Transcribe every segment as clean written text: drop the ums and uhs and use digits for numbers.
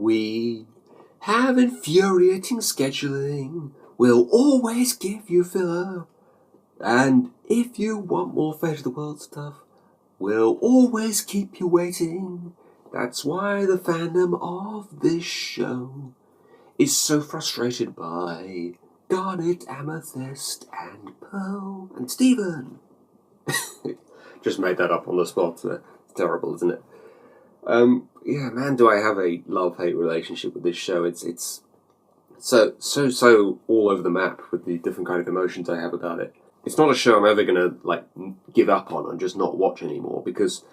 We have infuriating scheduling. We'll always give you filler. And if you want more Fate of the World stuff, we'll always keep you waiting. That's why the fandom of this show is so frustrated by Garnet, Amethyst, and Pearl, and Stephen. Just made that up on the spot. It's terrible, isn't it? Yeah, man, do I have a love-hate relationship with this show. It's so all over the map with the different kind of emotions I have about it. It's not a show I'm ever going to give up on and just not watch anymore, because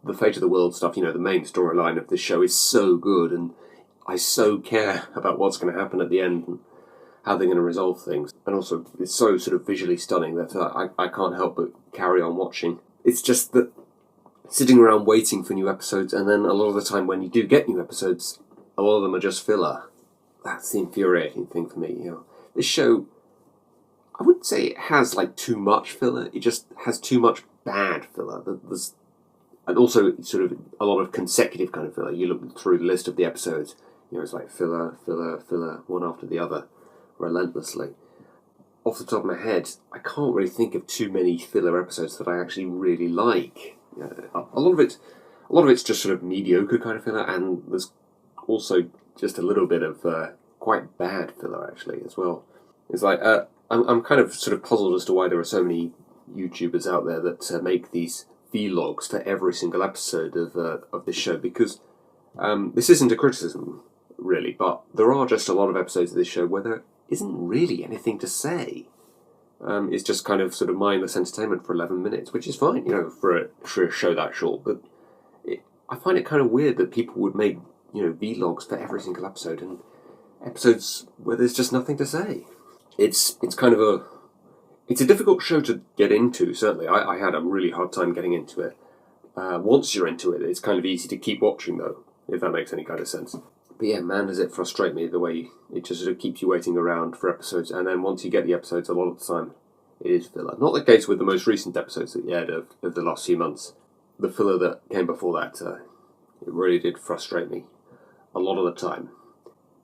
the Fate of the World stuff, the main storyline of this show is so good, and I so care about what's going to happen at the end and how they're going to resolve things. And also, it's so sort of visually stunning that I can't help but carry on watching. It's just that sitting around waiting for new episodes, and then a lot of the time when you do get new episodes, a lot of them are just filler. That's the infuriating thing for me. This show, I wouldn't say it has too much filler. It just has too much bad filler. And also sort of a lot of consecutive kind of filler. You look through the list of the episodes, it's like filler, filler, filler, one after the other, relentlessly. Off the top of my head, I can't really think of too many filler episodes that I actually really like. A lot of it's just sort of mediocre kind of filler, and there's also just a little bit of quite bad filler actually as well. It's I'm kind of sort of puzzled as to why there are so many YouTubers out there that make these vlogs for every single episode of this show, because this isn't a criticism really, but there are just a lot of episodes of this show where there isn't really anything to say. It's just kind of sort of mindless entertainment for 11 minutes, which is fine, for a show that short. But I find it kind of weird that people would make, vlogs for every single episode, and episodes where there's just nothing to say. It's kind of it's a difficult show to get into, certainly. I had a really hard time getting into it. Once you're into it, it's kind of easy to keep watching, though, if that makes any kind of sense. But yeah, man, does it frustrate me the way it just sort of keeps you waiting around for episodes, and then once you get the episodes, a lot of the time, it is filler. Not the case with the most recent episodes that you had of the last few months. The filler that came before that, it really did frustrate me a lot of the time.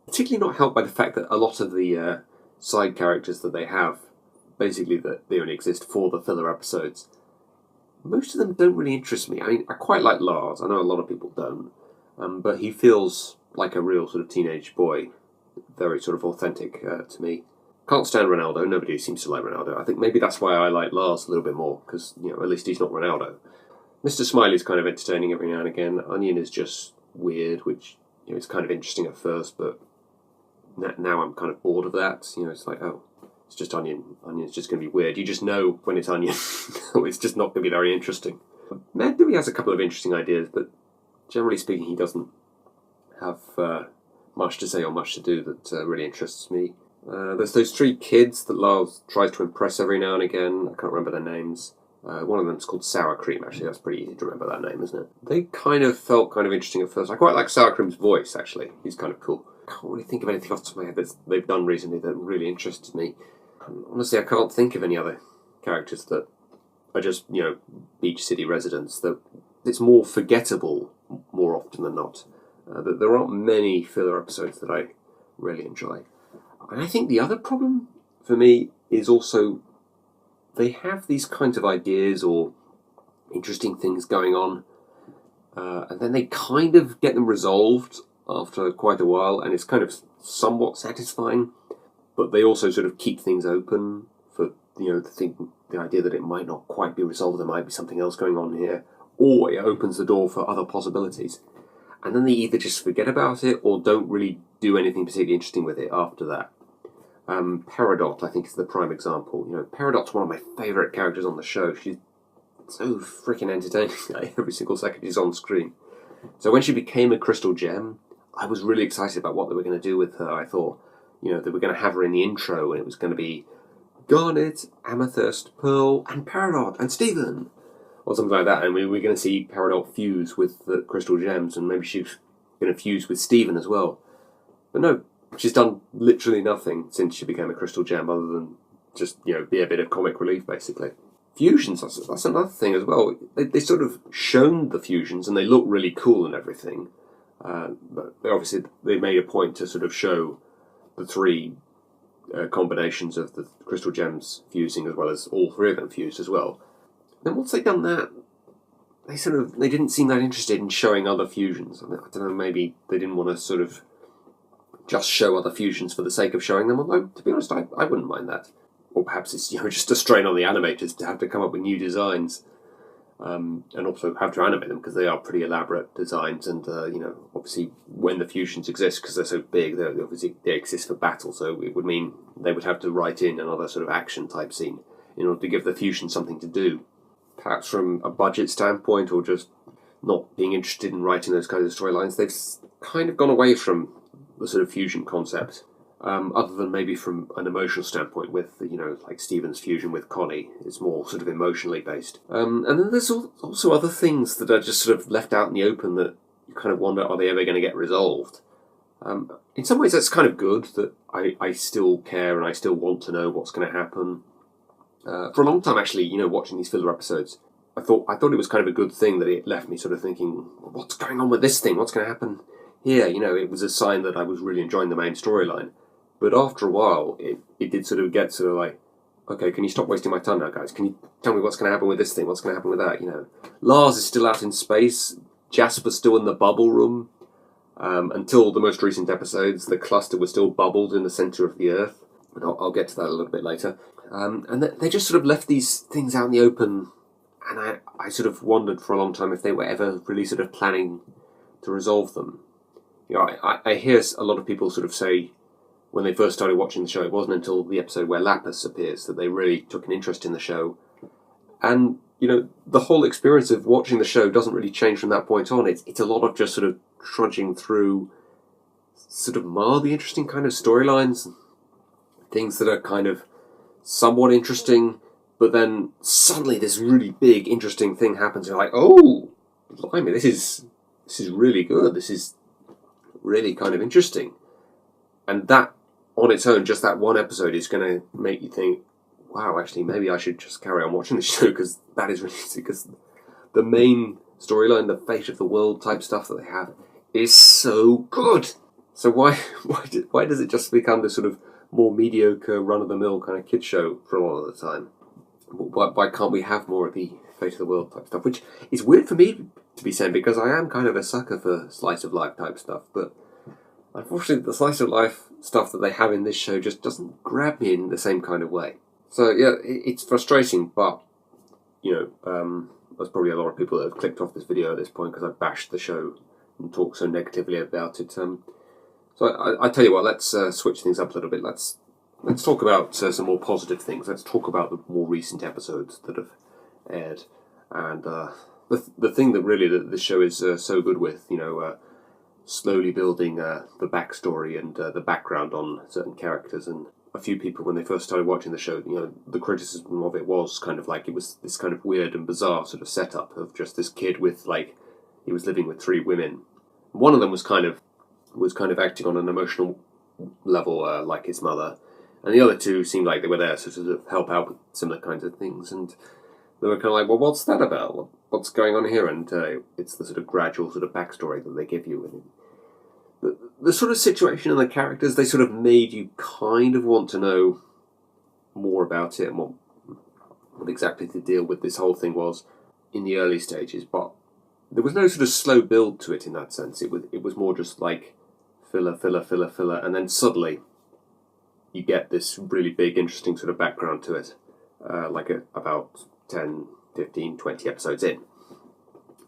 Particularly not helped by the fact that a lot of the side characters that they have, basically that they only exist for the filler episodes, most of them don't really interest me. I mean, I quite like Lars. I know a lot of people don't. But he feels like a real sort of teenage boy. Very sort of authentic to me. Can't stand Ronaldo. Nobody seems to like Ronaldo. I think maybe that's why I like Lars a little bit more, because, at least he's not Ronaldo. Mr. Smiley's kind of entertaining every now and again. Onion is just weird, which, it's kind of interesting at first, but now I'm kind of bored of that. It's like, oh, it's just Onion. Onion's just going to be weird. You just know when it's Onion. It's just not going to be very interesting. Mad Dewey has a couple of interesting ideas, but generally speaking, he doesn't have much to say or much to do that really interests me. There's those three kids that Lars tries to impress every now and again. I can't remember their names. One of them's called Sour Cream, actually. That's pretty easy to remember that name, isn't it? They kind of felt kind of interesting at first. I quite like Sour Cream's voice, actually. He's kind of cool. I can't really think of anything off the top of my head that they've done recently that really interested me. Honestly, I can't think of any other characters that are just, Beach City residents. That it's more forgettable more often than not. There aren't many filler episodes that I really enjoy. And I think the other problem for me is also they have these kinds of ideas or interesting things going on, and then they kind of get them resolved after quite a while, and it's kind of somewhat satisfying, but they also sort of keep things open for, the idea that it might not quite be resolved, there might be something else going on here, or it opens the door for other possibilities. And then they either just forget about it or don't really do anything particularly interesting with it after that. Peridot, I think, is the prime example. Peridot's one of my favourite characters on the show. She's so freaking entertaining every single second she's on screen. So when she became a crystal gem, I was really excited about what they were going to do with her. I thought, they were going to have her in the intro, and it was going to be Garnet, Amethyst, Pearl, and Peridot, and Stephen, or something like that, and we were going to see Peridot fuse with the crystal gems, and maybe she's going to fuse with Stephen as well. But no, she's done literally nothing since she became a crystal gem, other than just, be a bit of comic relief, basically. Fusions, that's another thing as well. They sort of shown the fusions, and they look really cool and everything. But obviously they made a point to sort of show the three combinations of the crystal gems fusing, as well as all three of them fused as well. Then once they'd done that, they didn't seem that interested in showing other fusions. I don't know, maybe they didn't want to sort of just show other fusions for the sake of showing them, although, to be honest, I wouldn't mind that. Or perhaps it's just a strain on the animators to have to come up with new designs, and also have to animate them, because they are pretty elaborate designs, and obviously when the fusions exist, because they're so big, they exist for battle, so it would mean they would have to write in another sort of action type scene in order to give the fusion something to do. Perhaps from a budget standpoint, or just not being interested in writing those kinds of storylines, they've kind of gone away from the sort of fusion concept, other than maybe from an emotional standpoint with, like Steven's fusion with Connie. It's more sort of emotionally based. And then there's also other things that are just sort of left out in the open that you kind of wonder, are they ever going to get resolved? In some ways that's kind of good, that I still care and I still want to know what's going to happen. For a long time, actually, watching these filler episodes, I thought it was kind of a good thing that it left me sort of thinking, what's going on with this thing? What's going to happen here? It was a sign that I was really enjoying the main storyline. But after a while, it did sort of get sort of like, okay, can you stop wasting my time now, guys? Can you tell me what's going to happen with this thing? What's going to happen with that? Lars is still out in space. Jasper's still in the bubble room. Until the most recent episodes, the cluster was still bubbled in the centre of the Earth. And I'll get to that a little bit later. And they just sort of left these things out in the open, and I sort of wondered for a long time if they were ever really sort of planning to resolve them. I hear a lot of people sort of say, when they first started watching the show, it wasn't until the episode where Lapis appears that they really took an interest in the show. And, the whole experience of watching the show doesn't really change from that point on. It's a lot of just sort of trudging through sort of mildly interesting kind of storylines, things that are kind of somewhat interesting, but then suddenly this really big, interesting thing happens. You're like, oh, blimey, this is really good. This is really kind of interesting. And that, on its own, just that one episode is going to make you think, wow, actually, maybe I should just carry on watching the show, because that is really, because the main storyline, the fate of the world type stuff that they have, is so good. So why does it just become this sort of more mediocre, run-of-the-mill kind of kid show for a lot of the time? Why can't we have more of the fate of the world type stuff? Which is weird for me to be saying, because I am kind of a sucker for slice of life type stuff, but unfortunately the slice of life stuff that they have in this show just doesn't grab me in the same kind of way. So yeah, it's frustrating, but there's probably a lot of people that have clicked off this video at this point because I've bashed the show and talked so negatively about it. So I tell you what, let's switch things up a little bit. Let's talk about some more positive things. Let's talk about the more recent episodes that have aired, and the thing that really this show is so good with, slowly building the backstory and the background on certain characters. And a few people, when they first started watching the show, the criticism of it was kind of like it was this kind of weird and bizarre sort of setup of just this kid with, like, he was living with three women. One of them was kind of acting on an emotional level like his mother, and the other two seemed like they were there to sort of help out with similar kinds of things, and they were kind of like, well, what's that about? What's going on here? And it's the sort of gradual sort of backstory that they give you. And the sort of situation and the characters, they sort of made you kind of want to know more about it and what exactly the deal with this whole thing was in the early stages, but there was no sort of slow build to it in that sense. It was more just like filler, and then suddenly you get this really big, interesting sort of background to it, about 10, 15, 20 episodes in.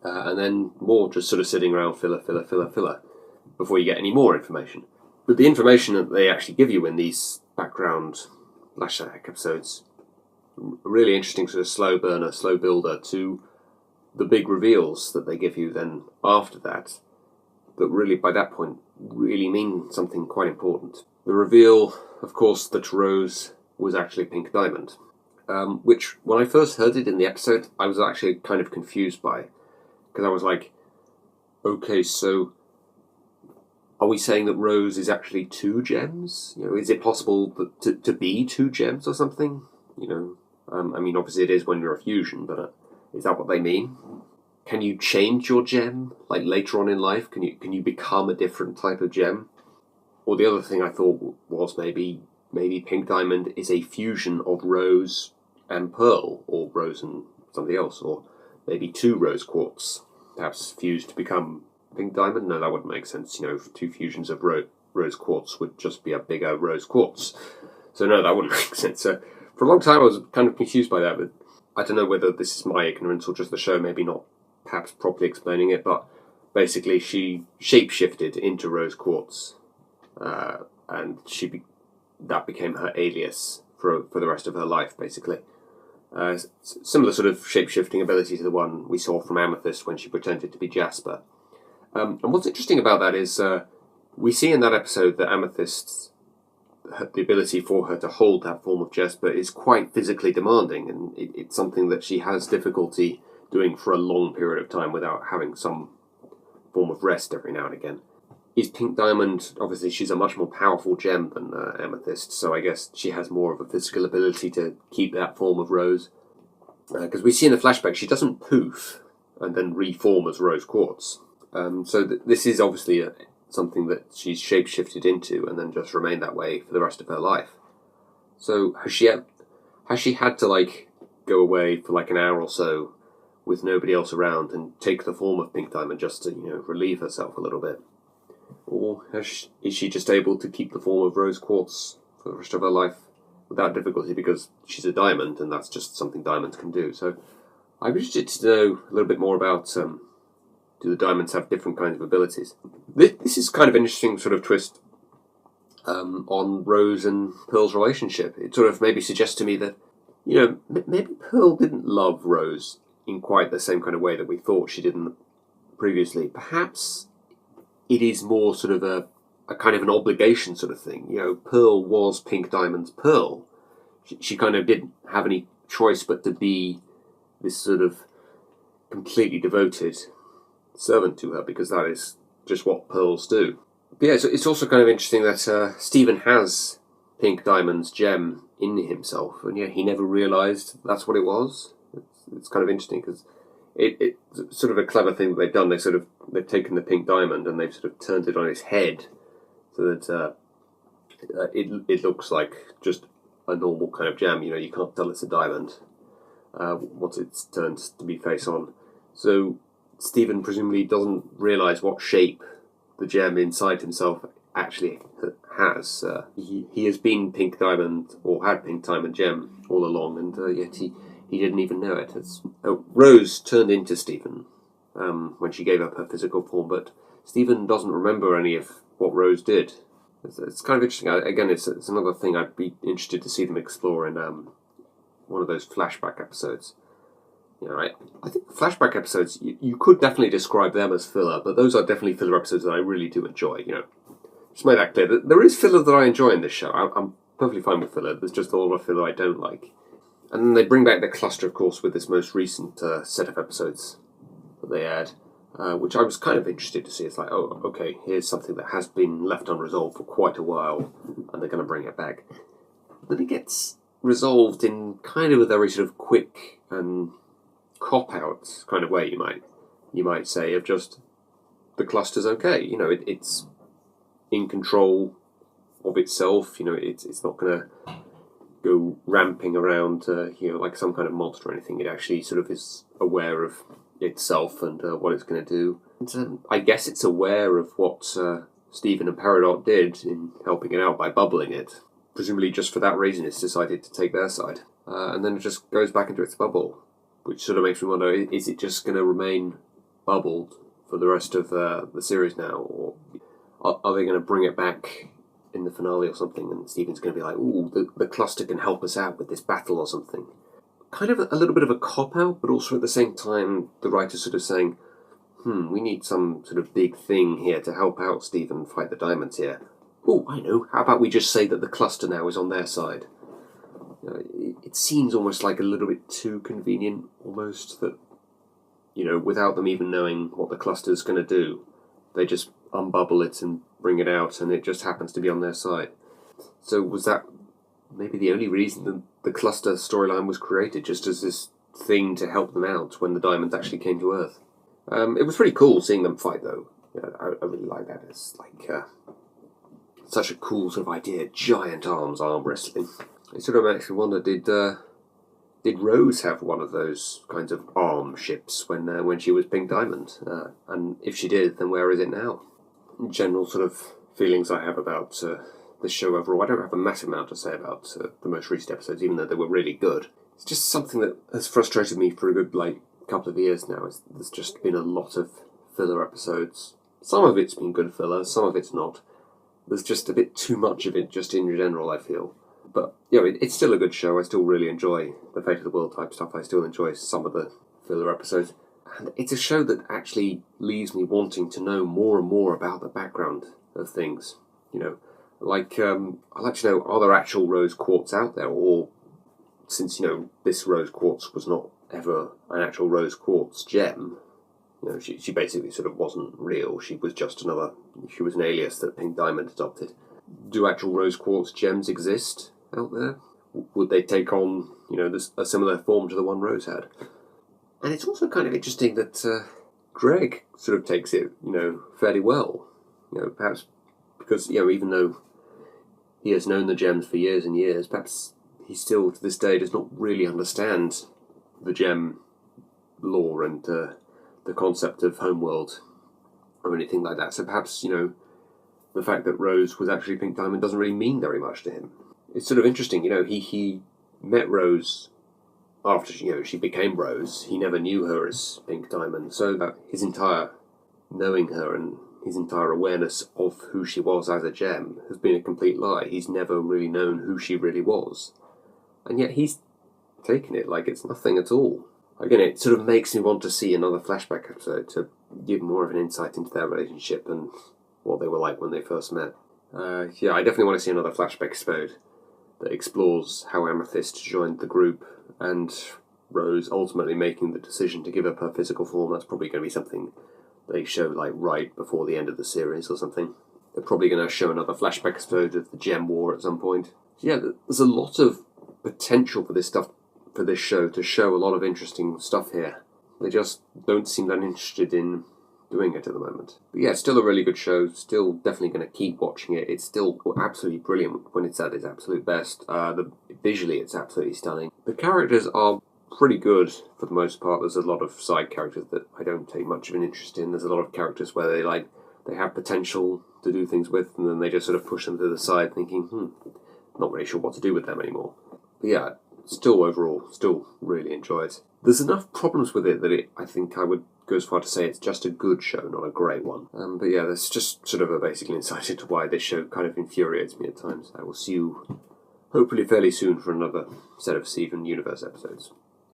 And then more just sort of sitting around filler, before you get any more information. But the information that they actually give you in these background flashback episodes, really interesting sort of slow burner, slow builder to the big reveals that they give you then after that really, by that point, really mean something quite important. The reveal, of course, that Rose was actually Pink Diamond, which, when I first heard it in the episode, I was actually kind of confused by, because I was like, okay, so are we saying that Rose is actually two gems? Is it possible to be two gems or something? I mean, obviously it is when you're a fusion, but is that what they mean? can you change your gem, like later on in life? Can you become a different type of gem? Or the other thing I thought was maybe pink diamond is a fusion of rose and pearl, or rose and something else, or maybe two rose quartz, perhaps fused to become pink diamond. No, that wouldn't make sense. Two fusions of rose quartz would just be a bigger rose quartz. So no, that wouldn't make sense. So for a long time I was kind of confused by that, but I don't know whether this is my ignorance or just the show maybe not perhaps properly explaining it, but basically she shapeshifted into rose quartz, and that became her alias for the rest of her life, basically. Similar sort of shape-shifting ability to the one we saw from Amethyst when she pretended to be Jasper. And what's interesting about that is we see in that episode that Amethyst, the ability for her to hold that form of Jasper is quite physically demanding, and it's something that she has difficulty doing for a long period of time without having some form of rest every now and again. Is Pink Diamond, obviously she's a much more powerful gem than Amethyst, so I guess she has more of a physical ability to keep that form of rose. Because we see in the flashback she doesn't poof and then reform as rose quartz. So this is obviously something that she's shapeshifted into and then just remained that way for the rest of her life. So has she had to go away for an hour or so with nobody else around and take the form of Pink Diamond just to relieve herself a little bit? Or is she just able to keep the form of rose quartz for the rest of her life without difficulty because she's a diamond and that's just something diamonds can do? So I'm interested to know a little bit more about do the diamonds have different kinds of abilities? This is kind of an interesting sort of twist on Rose and Pearl's relationship. It sort of maybe suggests to me that maybe Pearl didn't love Rose in quite the same kind of way that we thought she did previously. Perhaps it is more sort of a kind of an obligation sort of thing. Pearl was Pink Diamond's Pearl. She kind of didn't have any choice but to be this sort of completely devoted servant to her, because that is just what pearls do. But yeah, it's also kind of interesting that Stephen has Pink Diamond's gem in himself, and he never realised that's what it was. It's kind of interesting because it's sort of a clever thing that they've done. They've taken the Pink Diamond and they've sort of turned it on its head so that it looks like just a normal kind of gem. You can't tell it's a diamond once it's turned to be face on. So Stephen presumably doesn't realise what shape the gem inside himself actually has. He has been Pink Diamond, or had Pink Diamond gem all along, and yet he didn't even know it. Rose turned into Stephen when she gave up her physical form, but Stephen doesn't remember any of what Rose did. It's kind of interesting. Again, it's another thing I'd be interested to see them explore in one of those flashback episodes. I think flashback episodes, you could definitely describe them as filler, but those are definitely filler episodes that I really do enjoy. Just make that clear. There is filler that I enjoy in this show. I'm perfectly fine with filler. There's just a lot of filler I don't like. And then they bring back the cluster, of course, with this most recent set of episodes that they add, which I was kind of interested to see. It's like, oh, okay, here's something that has been left unresolved for quite a while, and they're going to bring it back. Then it gets resolved in kind of a very sort of quick and cop-out kind of way, you might say, of just the cluster's okay. It's in control of itself. It's not going to go ramping around, like some kind of monster or anything. It actually sort of is aware of itself and what it's going to do. And I guess it's aware of what Stephen and Peridot did in helping it out by bubbling it. Presumably just for that reason it's decided to take their side. And then it just goes back into its bubble, which sort of makes me wonder, is it just going to remain bubbled for the rest of the series now? Or are they going to bring it back in the finale or something, and Stephen's going to be like, ooh, the cluster can help us out with this battle or something? Kind of a little bit of a cop-out, but also at the same time, the writer's sort of saying, we need some sort of big thing here to help out Stephen fight the diamonds here. Oh, I know, how about we just say that the cluster now is on their side? It seems almost like a little bit too convenient, almost, that, without them even knowing what the cluster's going to do, they just unbubble it and bring it out, and it just happens to be on their side. So was that maybe the only reason the cluster storyline was created, just as this thing to help them out when the diamonds actually came to Earth? It was pretty cool seeing them fight, though. Yeah, I really like that. It's like such a cool sort of idea. Giant arms arm wrestling. I sort of actually wonder, did Rose have one of those kinds of arm ships when she was Pink Diamond? And if she did, then where is it now? General sort of feelings I have about this show overall. I don't have a massive amount to say about the most recent episodes, even though they were really good. It's just something that has frustrated me for a good couple of years now. There's just been a lot of filler episodes. Some of it's been good filler, some of it's not. There's just a bit too much of it just in general, I feel. But, it's still a good show. I still really enjoy the Fate of the World type stuff. I still enjoy some of the filler episodes. And it's a show that actually leaves me wanting to know more and more about the background of things. I'd like to know, are there actual rose quartz out there? Or, since, this rose quartz was not ever an actual rose quartz gem, she basically sort of wasn't real. She was an alias that Pink Diamond adopted. Do actual rose quartz gems exist out there? Would they take on, a similar form to the one Rose had? And it's also kind of interesting that Greg sort of takes it, fairly well. Perhaps because, even though he has known the gems for years and years, perhaps he still, to this day, does not really understand the gem lore and the concept of homeworld or anything like that. So perhaps, the fact that Rose was actually Pink Diamond doesn't really mean very much to him. It's sort of interesting, he met Rose after she became Rose. He never knew her as Pink Diamond, so his entire knowing her and his entire awareness of who she was as a gem has been a complete lie. He's never really known who she really was. And yet he's taken it like it's nothing at all. Again, it sort of makes me want to see another flashback episode to give more of an insight into their relationship and what they were like when they first met. I definitely want to see another flashback episode that explores how Amethyst joined the group and Rose ultimately making the decision to give up her physical form. That's probably going to be something they show right before the end of the series or something. They're probably going to show another flashback episode of the Gem War at some point. There's a lot of potential for this show to show a lot of interesting stuff here. They just don't seem that interested in doing it at the moment. But it's still a really good show. Still definitely going to keep watching it. It's still absolutely brilliant when it's at its absolute best. Visually, it's absolutely stunning. The characters are pretty good for the most part. There's a lot of side characters that I don't take much of an interest in. There's a lot of characters where they have potential to do things with, and then they just sort of push them to the side, thinking, not really sure what to do with them anymore. But still overall, still really enjoy it. There's enough problems with it that I think I would go as far to say it's just a good show, not a great one. That's just sort of a basic insight into why this show kind of infuriates me at times. I will see you hopefully fairly soon for another set of Steven Universe episodes.